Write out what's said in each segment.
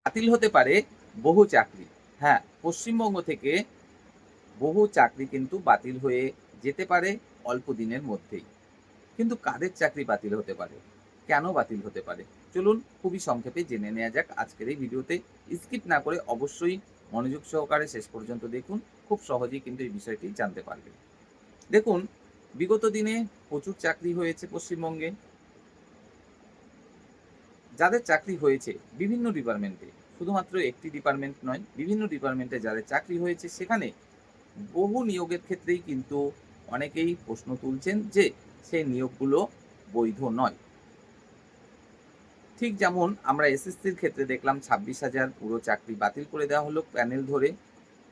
বাতিল হতে পারে বহু চাকরি। হ্যাঁ, পশ্চিমবঙ্গ থেকে বহু চাকরি কিন্তু বাতিল হয়ে যেতে পারে অল্প দিনের মধ্যেই। কিন্তু কাদের চাকরি বাতিল হতে পারে? কেন বাতিল হতে পারে? চলুন খুবই সংক্ষেপে জেনে নেওয়া যাক আজকের এই ভিডিওতে। স্কিপ না করে অবশ্যই মনোযোগ সহকারে শেষ পর্যন্ত দেখুন। খুব সহজেই কিন্তু এই বিষয়টি জানতে পারবেন। দেখুন, বিগত দিনে প্রচুর চাকরি হয়েছে পশ্চিমবঙ্গে। যাদের চাকরি হয়েছে বিভিন্ন ডিপার্টমেন্টে, শুধুমাত্র একটি ডিপার্টমেন্ট নয়, বিভিন্ন ডিপার্টমেন্টে যাদের চাকরি হয়েছে সেখানে বহু নিয়োগের ক্ষেত্রেই কিন্তু অনেকেই প্রশ্ন তুলছেন যে সেই নিয়োগগুলো বৈধ নয়। ঠিক যেমন আমরা এসএসসির ক্ষেত্রে দেখলাম 26,000 পুরো চাকরি বাতিল করে দেওয়া হলো প্যানেল ধরে,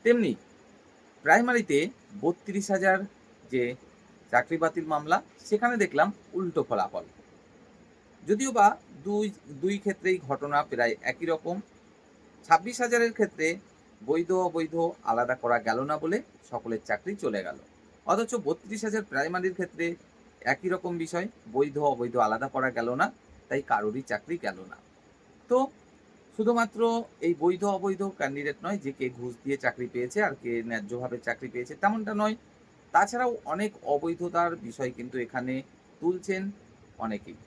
তেমনি প্রাইমারিতে 32,000 যে চাকরি বাতিল মামলা, সেখানে দেখলাম উল্টো ফলাফল। যদিও বা দুই দুই ক্ষেত্রেই ঘটনা প্রায় একই রকম। 26,000-এর ক্ষেত্রে বৈধ অবৈধ আলাদা করা গেল না বলে সকলের চাকরি চলে গেল। অথচ 32,000 প্রাইমারির ক্ষেত্রে একই রকম বিষয়, বৈধ অবৈধ আলাদা করা গেল না, তাই কারোরই চাকরি গেল না। তো শুধুমাত্র এই বৈধ অবৈধ ক্যান্ডিডেট নয় যে কে ঘুষ দিয়ে চাকরি পেয়েছে আর কে ন্যায্যভাবে চাকরি পেয়েছে তেমনটা নয়। তাছাড়াও অনেক অবৈধতার বিষয় কিন্তু এখানে তুলছেন অনেকেই।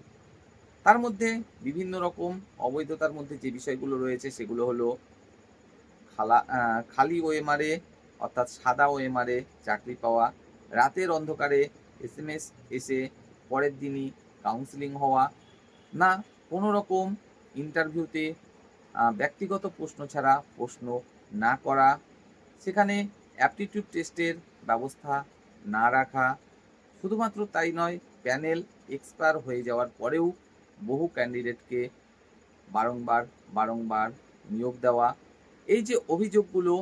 তার মধ্যে বিভিন্ন রকম অবৈধতার মধ্যে যে বিষয়গুলো রয়েছে সেগুলো হলো খালি ওএমআরে অর্থাৎ সাদা ওএমআরে চাকরি পাওয়া, রাতের অন্ধকারে এসএমএস এসে পরের দিনই কাউন্সেলিং হওয়া, না কোনো রকম ইন্টারভিউতে ব্যক্তিগত প্রশ্ন ছাড়া প্রশ্ন না করা, সেখানে অ্যাপটিটিউড টেস্টের ব্যবস্থা না রাখা। শুধুমাত্র তাই নয়, প্যানেল এক্সপায়ার হয়ে যাওয়ার পরেও বহু ক্যান্ডিডেটকে বারংবার বারংবার নিয়োগ দেওয়া। এই যে অভিযোগগুলো,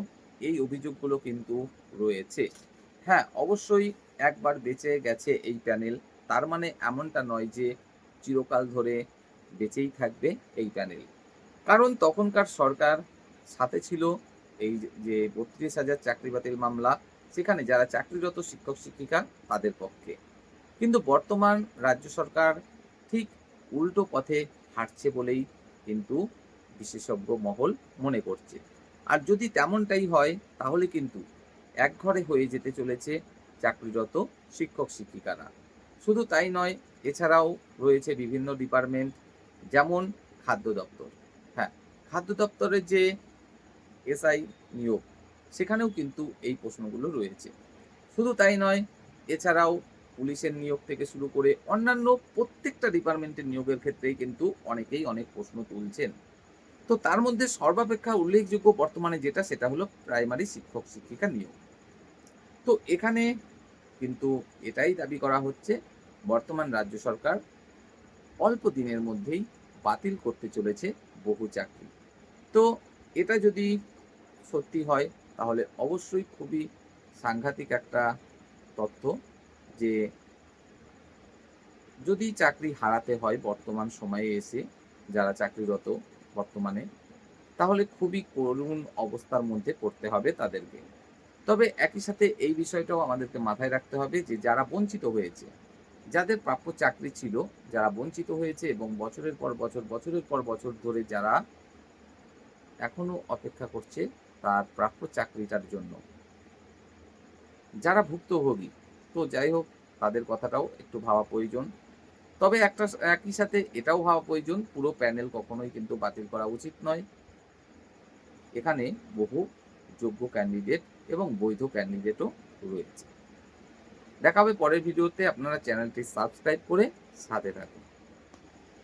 এই অভিযোগগুলো কিন্তু রয়েছে। হ্যাঁ, অবশ্যই একবার বেঁচে গেছে এই প্যানেল, তার মানে এমনটা নয় যে চিরকাল ধরে বেঁচেই থাকবে এই প্যানেল। কারণ তখনকার সরকার সাথে ছিল এই যে 32,000 চাকরি বাতিল মামলা, সেখানে যারা চাকরিরত শিক্ষক শিক্ষিকা তাদের পক্ষে। কিন্তু বর্তমান রাজ্য সরকার ঠিক উল্টো পথে হাঁটছে বলেই কিন্তু বিশেষজ্ঞ মহল মনে করছে। আর যদি তেমনটাই হয় তাহলে কিন্তু একঘরে হয়ে যেতে চলেছে চাকরিরত শিক্ষক শিক্ষিকারা। শুধু তাই নয়, এছাড়াও রয়েছে বিভিন্ন ডিপার্টমেন্ট, যেমন খাদ্য দপ্তর। হ্যাঁ, খাদ্য দপ্তরের যে এসআই নিয়োগ, সেখানেও কিন্তু এই প্রশ্নগুলো রয়েছে। শুধু তাই নয়, এছাড়াও পুলিশের নিয়োগ থেকে শুরু করে অন্যান্য প্রত্যেকটা ডিপার্টমেন্টের নিয়োগের ক্ষেত্রেই কিন্তু অনেকেই অনেক প্রশ্ন তুলছেন। তো তার মধ্যে সর্বাপেক্ষা উল্লেখযোগ্য বর্তমানে যেটা, সেটা হলো প্রাইমারি শিক্ষক শিক্ষিকা নিয়োগ। তো এখানে কিন্তু এটাই দাবি করা হচ্ছে, বর্তমান রাজ্য সরকার অল্প দিনের মধ্যেই বাতিল করতে চলেছে বহু চাকরি। তো এটা যদি সত্যি হয় তাহলে অবশ্যই খুবই সাংঘাতিক একটা তথ্য, যে যদি চাকরি হারাতে হয় বর্তমান সময়ে এসে যারা চাকরিরত বর্তমানে, তাহলে খুবই করুণ অবস্থার মধ্যে পড়তে হবে তাদেরকে। তবে একই সাথে এই বিষয়টাও আমাদেরকে মাথায় রাখতে হবে যে যারা বঞ্চিত হয়েছে, যাদের প্রাপ্য চাকরি ছিল, যারা বঞ্চিত হয়েছে এবং বছরের পর বছর বছরের পর বছর ধরে যারা এখনো অপেক্ষা করছে তার প্রাপ্য চাকরিটার জন্য, যারা ভুক্তভোগী, তো যাই হোক, তাদের কথাটাও একটু ভাবা প্রয়োজন। তবে একই সাথে এটাও ভাবা প্রয়োজন, পুরো প্যানেল কখনোই কিন্তু বাতিল করা উচিত নয়। এখানে বহু যোগ্য ক্যান্ডিডেট এবং বৈধ ক্যান্ডিডেটও রয়েছে। দেখা হবে পরের ভিডিওতে। আপনারা চ্যানেলটি সাবস্ক্রাইব করে সাথে থাকুন।